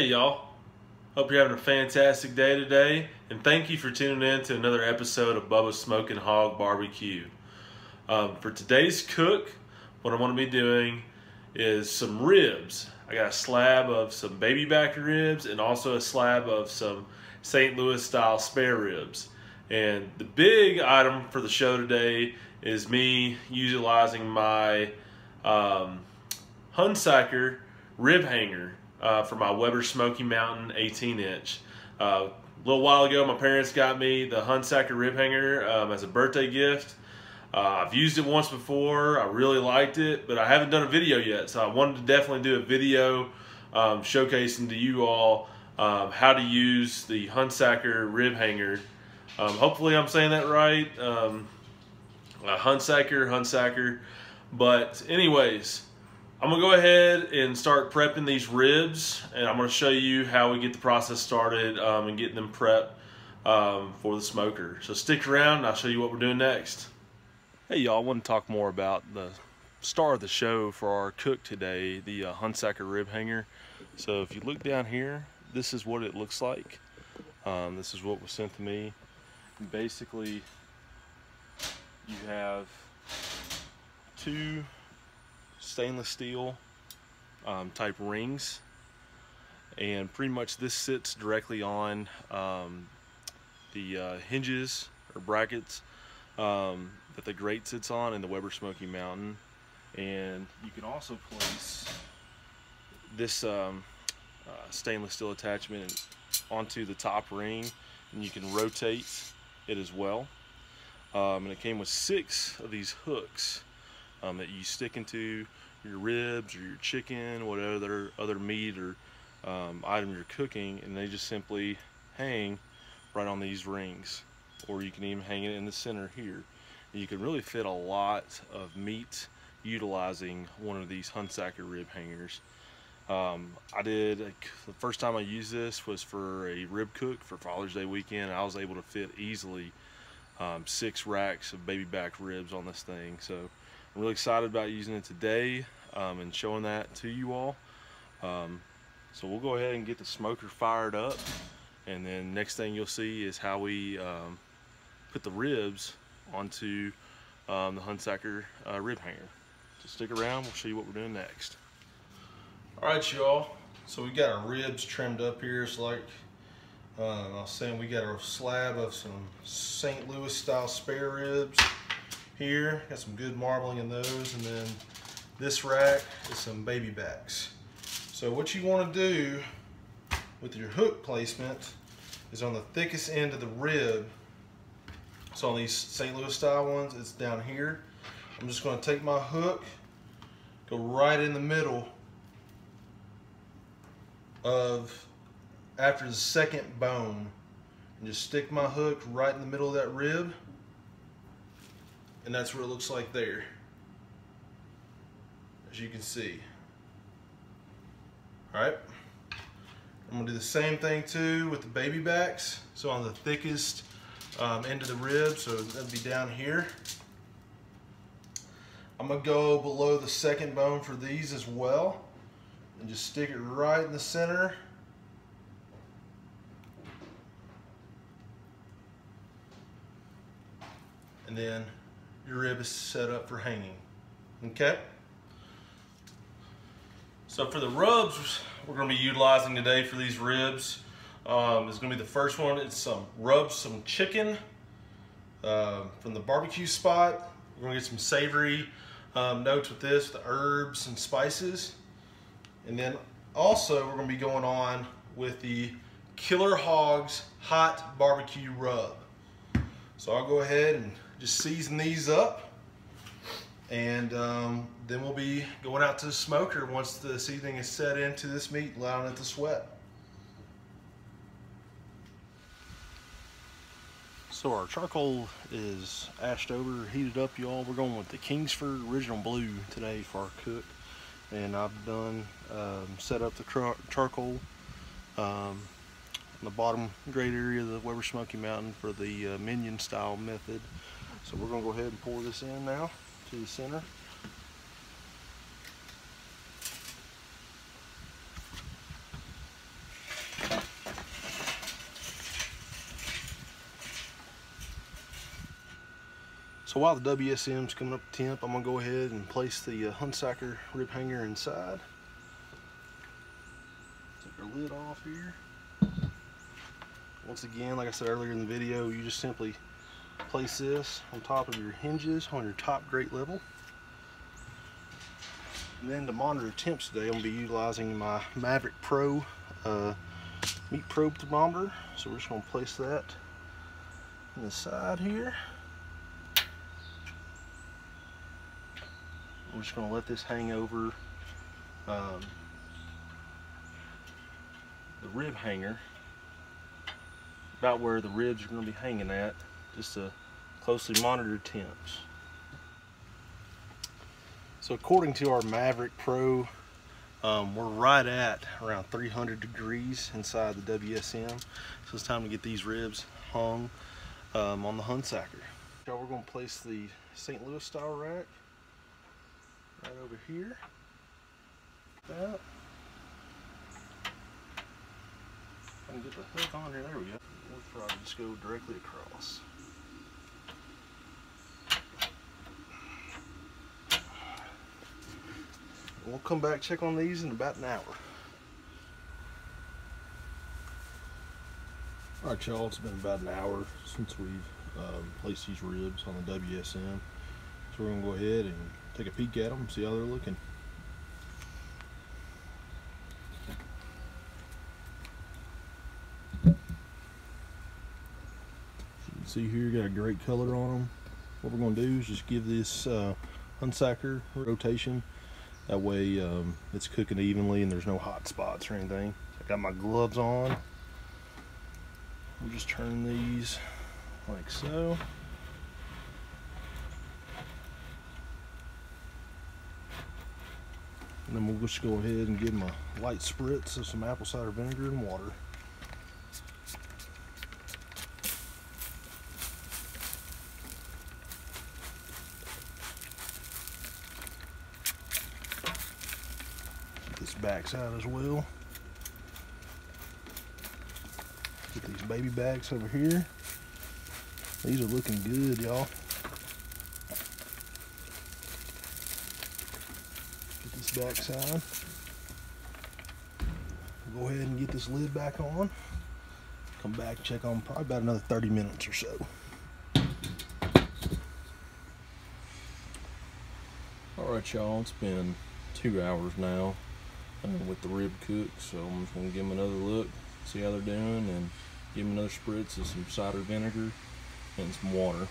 Hey y'all, hope you're having a fantastic day today, and thank you for tuning in to another episode of Bubba's Smoking Hog Barbecue. For today's cook, what I'm going to be doing is some ribs. I got a slab of some baby back ribs and also a slab of some St. Louis style spare ribs. And the big item for the show today is me utilizing my Hunsaker Rib Hanger for my Weber Smoky Mountain 18-inch. A little while ago, my parents got me the Hunsaker Rib Hanger as a birthday gift. I've used it once before. I really liked it, but I haven't done a video yet, so I wanted to definitely do a video showcasing to you all how to use the Hunsaker Rib Hanger. Hopefully I'm saying that right. Hunsaker. But anyways, I'm gonna go ahead and start prepping these ribs, and I'm gonna show you how we get the process started and getting them prepped for the smoker. So stick around and I'll show you what we're doing next. Hey y'all, I want to talk more about the star of the show for our cook today, the Hunsaker Rib Hanger. So if you look down here, this is what it looks like. This is what was sent to me. And basically, you have two stainless steel type rings, and pretty much this sits directly on the hinges or brackets that the grate sits on in the Weber Smoky Mountain. And you can also place this stainless steel attachment onto the top ring, and you can rotate it as well. And it came with 6 of these hooks that you stick into your ribs or your chicken, whatever other meat or item you're cooking, and they just simply hang right on these rings. Or you can even hang it in the center here. You can really fit a lot of meat utilizing one of these Hunsaker Rib Hangers. The first time I used this was for a rib cook for Father's Day weekend. I was able to fit easily 6 racks of baby back ribs on this thing. So I'm really excited about using it today and showing that to you all. So we'll go ahead and get the smoker fired up, and then next thing you'll see is how we put the ribs onto the Hunsaker Rib Hanger. So stick around, we'll show you what we're doing next. Alright y'all, so we got our ribs trimmed up here. It's like I was saying, we got our slab of some St. Louis style spare ribs here. Got some good marbling in those, and then this rack is some baby backs. So what you want to do with your hook placement is on the thickest end of the rib. So on these St. Louis style ones, it's down here. I'm just going to take my hook, go right in the middle of after the second bone, and just stick my hook right in the middle of that rib, and that's what it looks like there, as you can see. Alright, I'm going to do the same thing too with the baby backs. So on the thickest end of the rib, so that'd be down here. I'm going to go below the second bone for these as well, and just stick it right in the center. And then your rib is set up for hanging. Okay? So for the rubs we're going to be utilizing today for these ribs, is going to be the first one. It's some chicken from the barbecue spot. We're going to get some savory notes with this, the herbs and spices. And then also we're going to be going on with the Killer Hogs Hot Barbecue Rub. So I'll go ahead and just season these up, and then we'll be going out to the smoker once the seasoning is set into this meat, allowing it to sweat. So our charcoal is ashed over, heated up, y'all. We're going with the Kingsford Original Blue today for our cook, and I've done set up the charcoal on the bottom grate area of the Weber Smoky Mountain for the minion style method. So we're going to go ahead and pour this in now to the center. So while the WSM's coming up to temp, I'm gonna go ahead and place the Hunsaker Rib Hanger inside. Take our lid off here. Once again, like I said earlier in the video, you just simply place this on top of your hinges on your top grate level. And then to monitor temps today, I'm going to be utilizing my Maverick Pro meat probe thermometer. So we're just going to place that on the side here. We're just going to let this hang over the rib hanger, about where the ribs are going to be hanging at, just to closely monitor temps. So according to our Maverick Pro, we're right at around 300 degrees inside the WSM. So it's time to get these ribs hung on the Hunsaker. So we're going to place the St. Louis style rack right over here. That. I can get the hook on here. There we go. We'll probably just go directly across. We'll come back, check on these in about an hour. Alright y'all, it's been about an hour since we've placed these ribs on the WSM. So we're going to go ahead and take a peek at them, see how they're looking. See here, got a great color on them. What we're going to do is just give this Hunsaker rotation. That way it's cooking evenly and there's no hot spots or anything. I got my gloves on. We'll just turn these like so. And then we'll just go ahead and give them a light spritz of some apple cider vinegar and water. This backside as well. Get these baby backs over here. These are looking good, y'all. Get this backside. Go ahead and get this lid back on. Come back, check on probably about another 30 minutes or so. Alright y'all, it's been 2 hours now with the rib cook, so I'm just going to give them another look, see how they're doing, and give them another spritz of some cider vinegar and some water.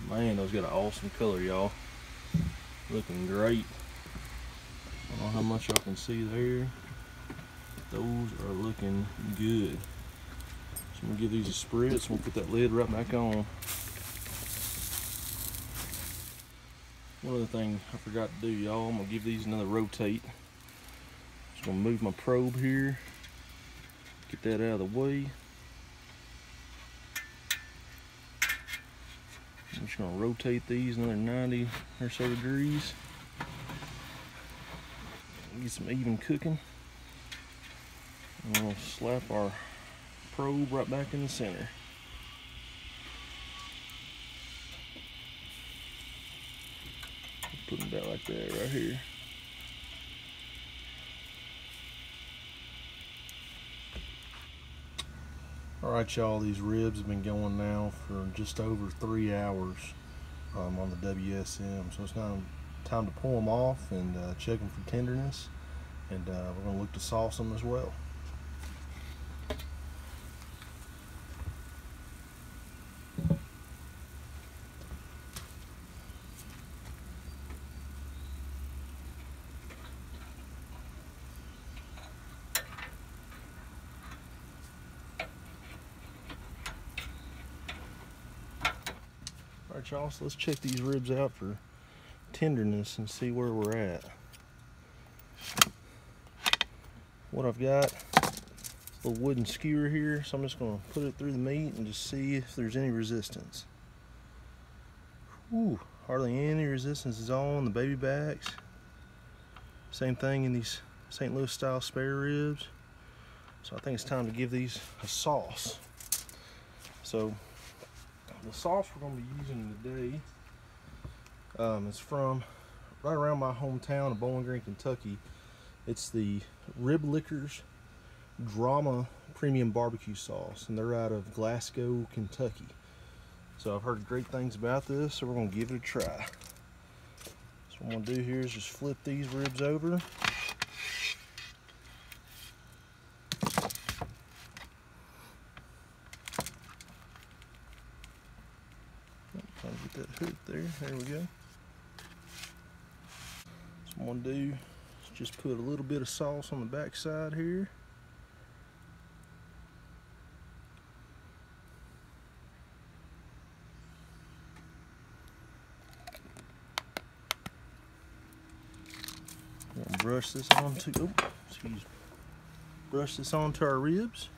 Man, those got an awesome color, y'all. Looking great. I don't know how much y'all can see there. Those are looking good. So I'm going to give these a spritz. We'll put that lid right back on. One other thing I forgot to do, y'all, I'm going to give these another rotate. Just going to move my probe here, get that out of the way. I'm just going to rotate these another 90 or so degrees. Get some even cooking. And we'll slap our probe right back in the center. Put them down like that right here. Alright y'all, these ribs have been going now for just over 3 hours on the WSM. So it's now time to pull them off and check them for tenderness. And we're going to look to sauce them as well. Alright y'all, so let's check these ribs out for tenderness and see where we're at. What I've got, a little wooden skewer here, so I'm just going to put it through the meat and just see if there's any resistance. Ooh, hardly any resistance is on the baby backs. Same thing in these St. Louis style spare ribs. So I think it's time to give these a sauce. So the sauce we're going to be using today is from right around my hometown of Bowling Green, Kentucky. It's the Rib Lickers Drama Premium Barbecue Sauce, and they're out of Glasgow, Kentucky. So I've heard great things about this, so we're going to give it a try. So what I'm going to do here is just flip these ribs over. Trying to get that hook there. There we go. So what I'm going to do is just put a little bit of sauce on the back side here. Brush this onto, brush this onto our ribs.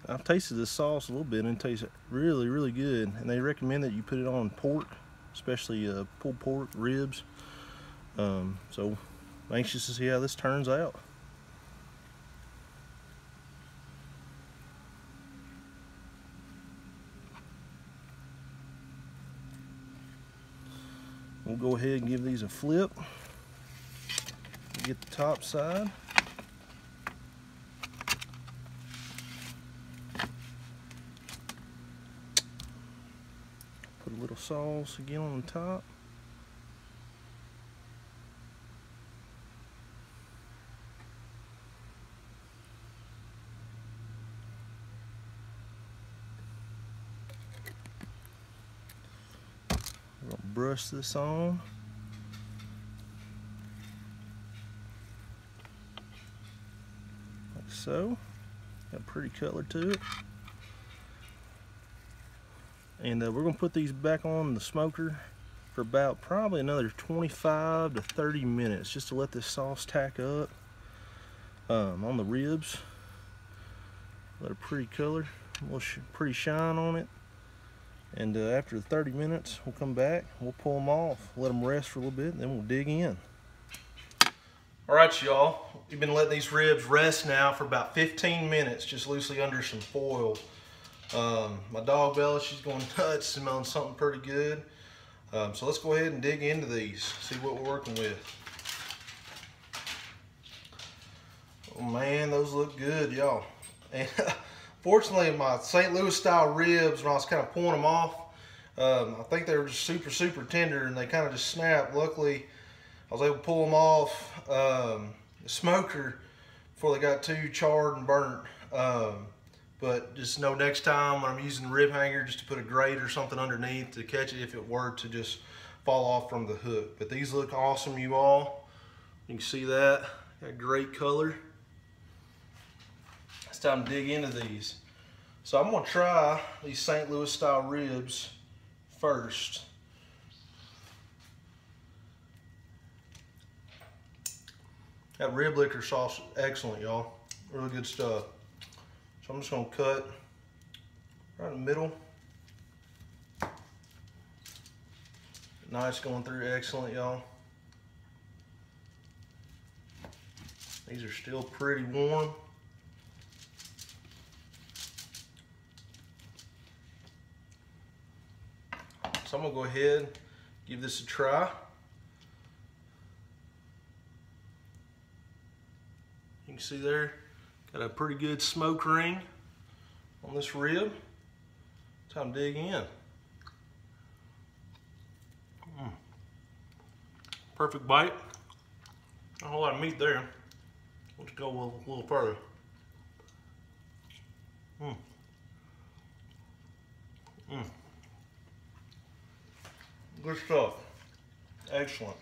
I've tasted this sauce a little bit and it tastes really, really good. And they recommend that you put it on pork, especially pulled pork, ribs. So I'm anxious to see how this turns out. We'll go ahead and give these a flip. Get the top side. Put a little sauce again on the top. Brush this on. Like so. Got a pretty color to it. And we're going to put these back on the smoker for about probably another 25 to 30 minutes just to let this sauce tack up on the ribs. Let a pretty color, a little pretty shine on it. And after the 30 minutes, we'll come back, we'll pull them off, let them rest for a little bit, and then we'll dig in. All right, y'all, we've been letting these ribs rest now for about 15 minutes, just loosely under some foil. My dog Bella, she's going nuts, smelling something pretty good. So let's go ahead and dig into these, see what we're working with. Oh man, those look good, y'all. And fortunately, my St. Louis style ribs, when I was kind of pulling them off, I think they were just super tender and they kind of just snapped. Luckily, I was able to pull them off the smoker before they got too charred and burnt. But just know next time when I'm using the rib hanger, just to put a grate or something underneath to catch it if it were to just fall off from the hook. But these look awesome, you all. You can see that. Got great color. It's time to dig into these. So I'm going to try these St. Louis style ribs first. That rib licker sauce is excellent, y'all. Really good stuff. So I'm just going to cut right in the middle. Nice, going through excellent, y'all. These are still pretty warm. So I'm gonna go ahead, give this a try. You can see there, got a pretty good smoke ring on this rib. Time to dig in. Perfect bite. Not a whole lot of meat there. Let's go a little further. Good stuff. Excellent.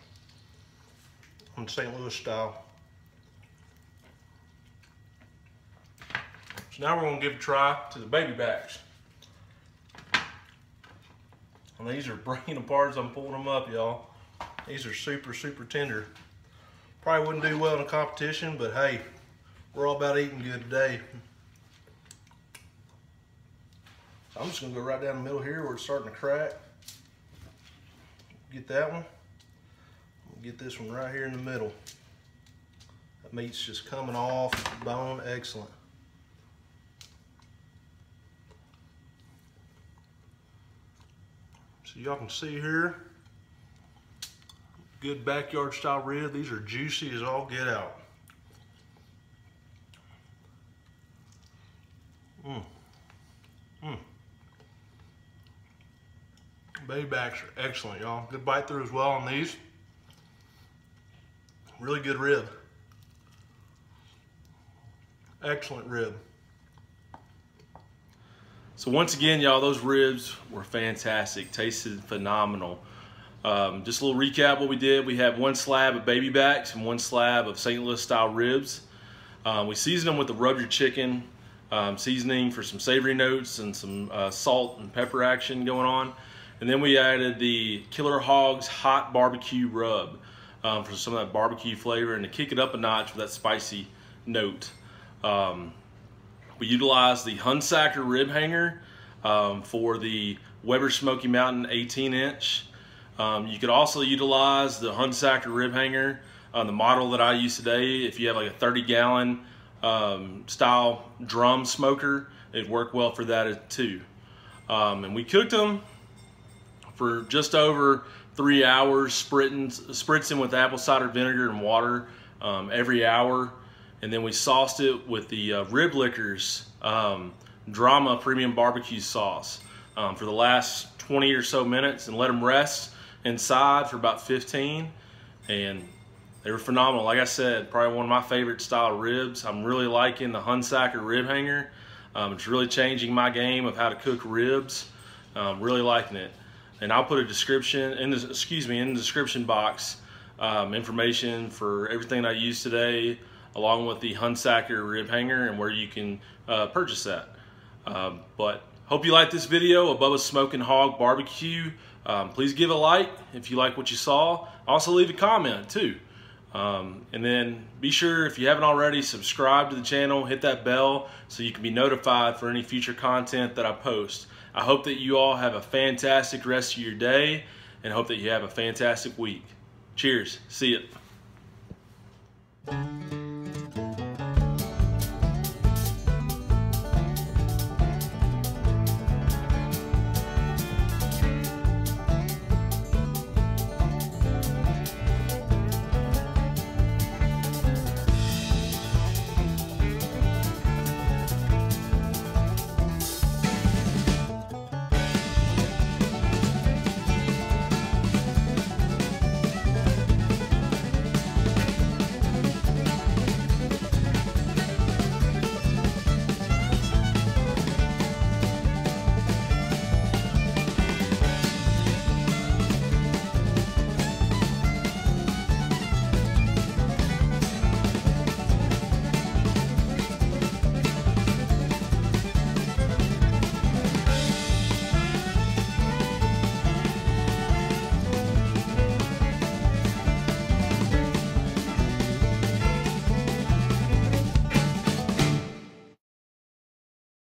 On St. Louis style. So now we're going to give a try to the baby backs. And these are breaking apart as I'm pulling them up, y'all. These are super tender. Probably wouldn't do well in a competition, but hey, we're all about eating good today. So I'm just going to go right down the middle here where it's starting to crack. Get that one. Get this one right here in the middle. That meat's just coming off the bone. Excellent. So y'all can see here, good backyard style rib. These are juicy as all get out. Baby backs are excellent, y'all. Good bite through as well on these. Really good rib. Excellent rib. So once again, y'all, those ribs were fantastic. Tasted phenomenal. Just a little recap what we did. We have 1 slab of baby backs and 1 slab of St. Louis style ribs. We seasoned them with the rub your chicken seasoning for some savory notes and some salt and pepper action going on. And then we added the Killer Hogs hot barbecue rub for some of that barbecue flavor and to kick it up a notch with that spicy note. We utilized the Hunsaker Rib Hanger for the Weber Smoky Mountain 18-inch. You could also utilize the Hunsaker Rib Hanger on the model that I use today. If you have like a 30-gallon style drum smoker, it'd work well for that too. And we cooked them for just over 3 hours, spritzing with apple cider vinegar and water every hour. And then we sauced it with the Rib Lickers Drama Premium Barbecue Sauce for the last 20 or so minutes and let them rest inside for about 15. And they were phenomenal. Like I said, probably one of my favorite style ribs. I'm really liking the Hunsaker Rib Hanger. It's really changing my game of how to cook ribs. Really liking it. And I'll put a description in the description box, information for everything I used today, along with the Hunsaker Rib Hanger and where you can purchase that. But hope you like this video of Bubba's Smoking Hog Barbecue. Please give a like if you like what you saw. Also leave a comment too. And then be sure, if you haven't already, subscribe to the channel, hit that bell so you can be notified for any future content that I post. I hope that you all have a fantastic rest of your day and hope that you have a fantastic week. Cheers. See ya.